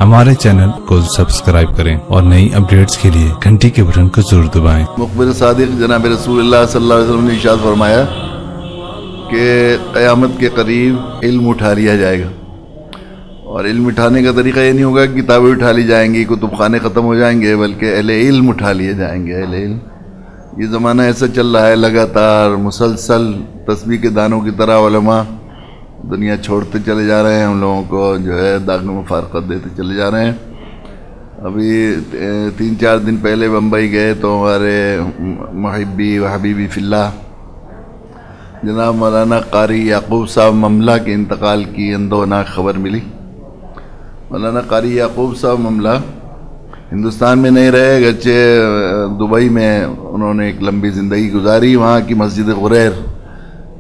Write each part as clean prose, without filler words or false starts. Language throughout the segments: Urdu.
ہمارے چینل کو سبسکرائب کریں اور نئی اپڈیٹس کے لیے گھنٹی کے بٹن کو ضرور دبائیں۔ مخبر صادق جناب رسول اللہ صلی اللہ علیہ وسلم نے ارشاد فرمایا کہ قیامت کے قریب علم اٹھا لیا جائے گا، اور علم اٹھانے کا طریقہ یہ نہیں ہوگا کہ کتابیں اٹھا لی جائیں گی، کتب خانے ختم ہو جائیں گے، بلکہ اہل علم اٹھا لیے جائیں گے۔ اہل علم، یہ زمانہ ایسا چل رہا ہے، لگاتار مسلسل تسبیح کے دانوں کی طرح علماء دنیا چھوڑتے چلے جا رہے ہیں، ہم لوگوں کو جو ہے داغ مفارقت دیتے چلے جا رہے ہیں۔ ابھی 3-4 دن پہلے بمبئی گئے تو ہمارے محبی و حبیبی فی اللہ جناب مولانا قاری یعقوب صاحب مملہ کے انتقال کی اندوہناک خبر ملی۔ مولانا قاری یعقوب صاحب مملہ ہندوستان میں نہیں رہے، اگرچہ دبئی میں انہوں نے ایک لمبی زندگی گزاری۔ وہاں کی مسجد غریر،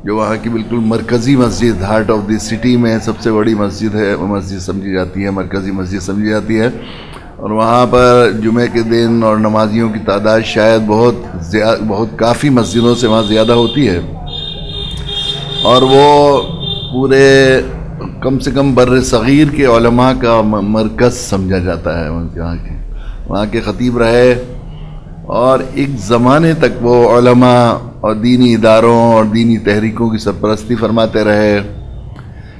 جو وہاں کی بالکل مرکزی مسجد، ہارٹ آف دی سٹی میں سب سے بڑی مسجد ہے، وہ مسجد سمجھی جاتی ہے، مرکزی مسجد سمجھی جاتی ہے، اور وہاں پر جمعہ کے دن اور نمازیوں کی تعداد شاید بہت کافی مسجدوں سے وہاں زیادہ ہوتی ہے، اور وہ پورے کم سے کم بر صغیر کے علماء کا مرکز سمجھا جاتا ہے۔ وہاں کے خطیب رہے، اور ایک زمانے تک وہ علماء اور دینی اداروں اور دینی تحریکوں کی سرپرستی فرماتے رہے۔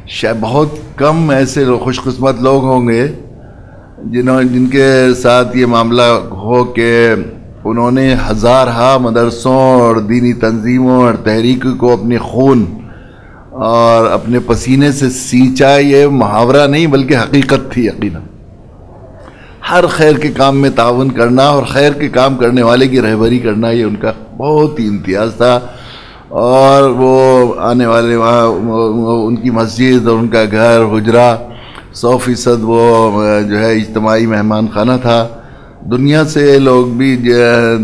شاید بہت کم ایسے خوش قسمت لوگ ہوں گے جن کے ساتھ یہ معاملہ ہو کہ انہوں نے ہزارہا مدرسوں اور دینی تنظیموں اور تحریک کو اپنے خون اور اپنے پسینے سے سینچا۔ یہ محاورہ نہیں بلکہ حقیقت تھی یقیناً۔ ہر خیر کے کام میں تعاون کرنا اور خیر کے کام کرنے والے کی رہبری کرنا، یہ ان کا بہت ہی امتیاز تھا، اور وہ آنے والے وہاں ان کی مسجد اور ان کا گھر حجرہ 100% وہ جو ہے اجتماعی مہمان خانہ تھا۔ دنیا سے لوگ بھی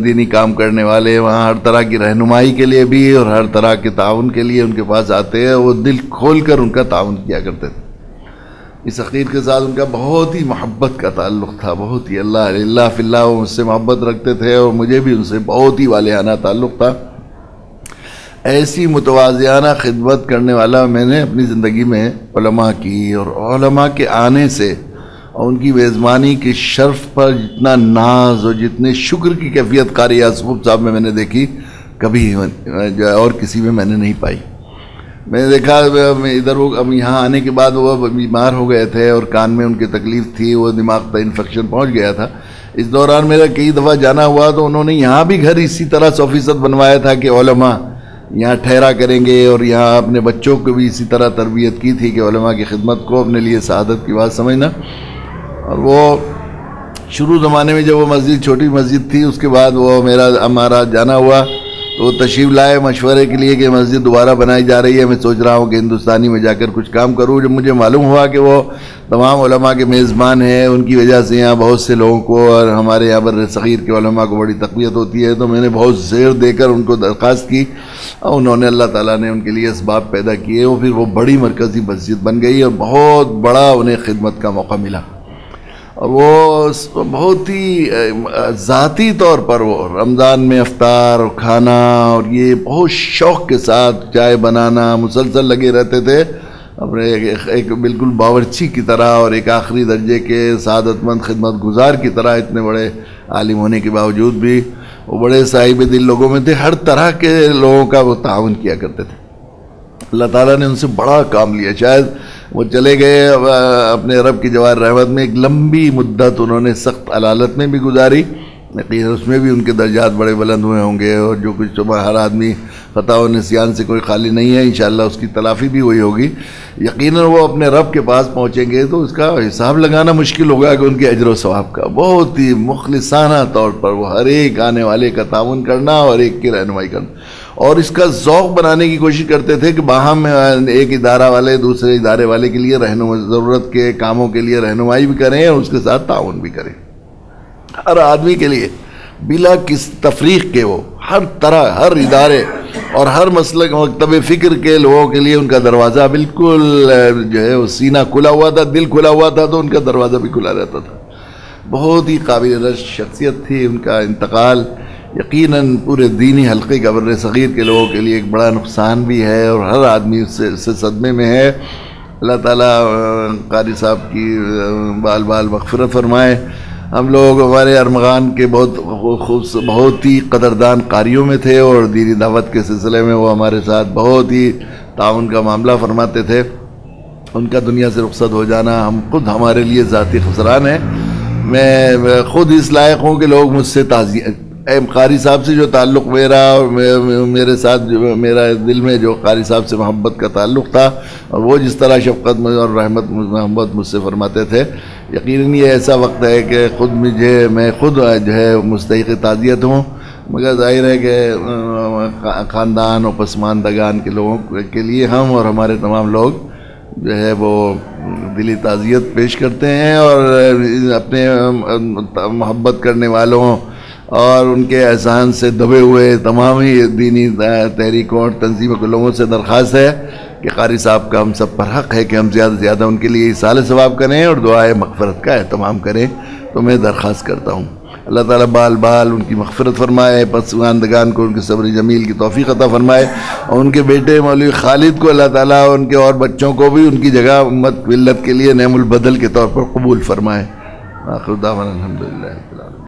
دینی کام کرنے والے وہاں ہر طرح کی رہنمائی کے لیے بھی اور ہر طرح کے تعاون کے لیے ان کے پاس آتے ہیں، وہ دل کھول کر ان کا تعاون کیا کرتے تھے۔ اس عقید کے ساتھ ان کا بہت ہی محبت کا تعلق تھا، بہت ہی اللہ فی اللہ وہ مجھ سے محبت رکھتے تھے، اور مجھے بھی ان سے بہت ہی والہانہ تعلق تھا۔ ایسی متوازیانہ خدمت کرنے والا میں نے اپنی زندگی میں علماء کی، اور علماء کے آنے سے اور ان کی میزبانی کے شرف پر جتنا ناز اور جتنے شکر کی کیفیت قاری یعقوب صاحب میں نے دیکھی، کبھی جو ہے اور کسی میں نے نہیں پائی۔ میں نے دیکھا ادھر اب یہاں آنے کے بعد وہ بیمار ہو گئے تھے، اور کان میں ان کی تکلیف تھی، وہ دماغ کا انفیکشن پہنچ گیا تھا۔ اس دوران میرا کئی دفعہ جانا ہوا، تو انہوں نے یہاں بھی گھر اسی طرح 100% بنوایا تھا کہ علماء یہاں ٹھہرا کریں گے، اور یہاں اپنے بچوں کو بھی اسی طرح تربیت کی تھی کہ علماء کی خدمت کو اپنے لیے سعادت کی بات سمجھنا۔ اور وہ شروع زمانے میں جب وہ مسجد چھوٹی مسجد تھی، اس کے بعد وہ ہمارا جانا ہوا، تو وہ تشریف لائے مشورے کے لیے کہ مسجد دوبارہ بنائی جا رہی ہے، میں سوچ رہا ہوں کہ ہندوستانی میں جا کر کچھ کام کروں۔ جب مجھے معلوم ہوا کہ وہ تمام علماء کے میزبان ہیں، ان کی وجہ سے یہاں بہت سے لوگوں کو اور ہمارے یہاں بر صغیر کے علماء کو بڑی تقویت ہوتی ہے، تو میں نے بہت زیر دے کر ان کو درخواست کی، اور انہوں نے اللہ تعالیٰ نے ان کے لیے اسباب پیدا کیے، اور پھر وہ بڑی مرکزی مسجد بن گئی، اور بہت بڑا انہیں خدمت کا موقع ملا۔ اور وہ بہت ہی ذاتی طور پر وہ رمضان میں افطار اور کھانا، اور یہ بہت شوق کے ساتھ چائے بنانا مسلسل لگے رہتے تھے، اپنے ایک بالکل باورچی کی طرح، اور ایک آخری درجے کے سعادت مند خدمت گزار کی طرح۔ اتنے بڑے عالم ہونے کے باوجود بھی وہ بڑے صاحب دل لوگوں میں تھے، ہر طرح کے لوگوں کا وہ تعاون کیا کرتے تھے۔ اللہ تعالیٰ نے ان سے بڑا کام لیا۔ شاید وہ چلے گئے اپنے رب کی جوار رحمت میں، ایک لمبی مدت انہوں نے سخت علالت میں بھی گزاری، لیکن اس میں بھی ان کے درجات بڑے بلند ہوئے ہوں گے، اور جو کچھ ہر آدمی خطا و نسیان سے کوئی خالی نہیں ہے، انشاءاللہ اس کی تلافی بھی ہوئی ہوگی۔ یقیناً وہ اپنے رب کے پاس پہنچیں گے تو اس کا حساب لگانا مشکل ہوگا کہ ان کے اجر و ثواب کا۔ بہت ہی مخلصانہ طور پر وہ ہر ایک آنے والے کا تعاون کرنا اور ایک کی رہنمائی کرنا، اور اس کا ذوق بنانے کی کوشش کرتے تھے کہ باہم ایک ادارہ والے دوسرے ادارے والے کے لیے ضرورت کے کاموں کے لیے رہنمائی بھی کریں، اور اس کے ساتھ تعاون بھی کریں۔ ہر آدمی کے لیے بلا کس تفریق کے وہ ہر طرح، ہر ادارے اور ہر مسلک مکتب فکر کے لوگوں کے لیے ان کا دروازہ بالکل جو ہے وہ سینہ کھلا ہوا تھا، دل کھلا ہوا تھا، تو ان کا دروازہ بھی کھلا رہتا تھا۔ بہت ہی قابل رشک شخصیت تھی۔ ان کا انتقال یقیناً پورے دینی حلقے کا بر صغیر کے لوگوں کے لیے ایک بڑا نقصان بھی ہے، اور ہر آدمی اس سے صدمے میں ہے۔ اللہ تعالیٰ قاری صاحب کی بال بال مغفرت فرمائے. ہم لوگ ہمارے ارمغان کے بہت ہی قدردان قاریوں میں تھے اور دینی دعوت کے سلسلے میں وہ ہمارے ساتھ بہت ہی تعاون کا معاملہ فرماتے تھے. ان کا دنیا سے رخصت ہو جانا ہمارے لیے ذاتی خسران ہے. میں خود اس لائق ہوں کہ لوگ مجھ سے قاری صاحب سے جو تعلق میرا اور میرے ساتھ میرا دل میں جو قاری صاحب سے محبت کا تعلق تھا اور وہ جس طرح شفقت اور رحمت محبت مجھ سے فرماتے تھے، یقیناً یہ ایسا وقت ہے کہ میں خود جو ہے مستحق تعزیت ہوں. مگر ظاہر ہے کہ خاندان اور پسماندگان کے لوگوں کے لیے ہم اور ہمارے تمام لوگ جو ہے وہ دلی تعزیت پیش کرتے ہیں اور اپنے محبت کرنے والوں اور ان کے احسان سے دبے ہوئے تمام ہی دینی تحریکوں اور تنظیموں کے لوگوں سے درخواست ہے کہ قاری صاحب کا ہم سب پر حق ہے کہ ہم زیادہ سے زیادہ ان کے لیے اصالہ ثواب کریں اور دعائے مغفرت کا اہتمام کریں. تو میں درخواست کرتا ہوں اللہ تعالیٰ بال بال ان کی مغفرت فرمائے، پسماندگان کو ان کے صبر جمیل کی توفیق عطا فرمائے، اور ان کے بیٹے مولوی خالد کو اللہ تعالیٰ ان کے اور بچوں کو بھی ان کی جگہ امت ملت کے لیے نعم البدل کے طور پر قبول فرمائے. آخر دعوانا الحمدللہ.